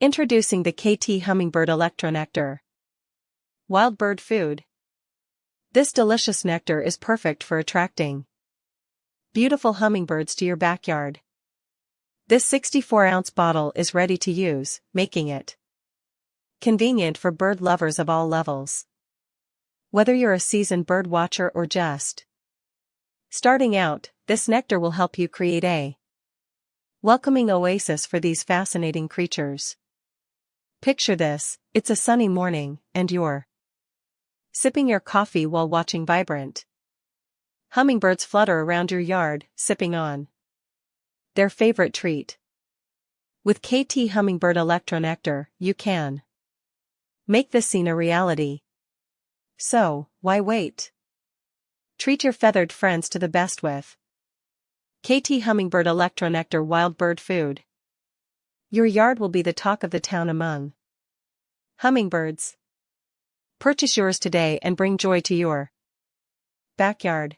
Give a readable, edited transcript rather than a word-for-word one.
Introducing the Kaytees Hummingbird ElectroNectar. Wild bird food. This delicious nectar is perfect for attracting beautiful hummingbirds to your backyard. This 64-ounce bottle is ready to use, making it convenient for bird lovers of all levels. Whether you're a seasoned bird watcher or just starting out, this nectar will help you create a welcoming oasis for these fascinating creatures. Picture this: it's a sunny morning, and you're sipping your coffee while watching vibrant hummingbirds flutter around your yard, sipping on their favorite treat. With Kaytees Hummingbird ElectroNectar, you can make this scene a reality. So, why wait? Treat your feathered friends to the best with Kaytees Hummingbird ElectroNectar Wild Bird Food. Your yard will be the talk of the town among hummingbirds. Purchase yours today and bring joy to your backyard.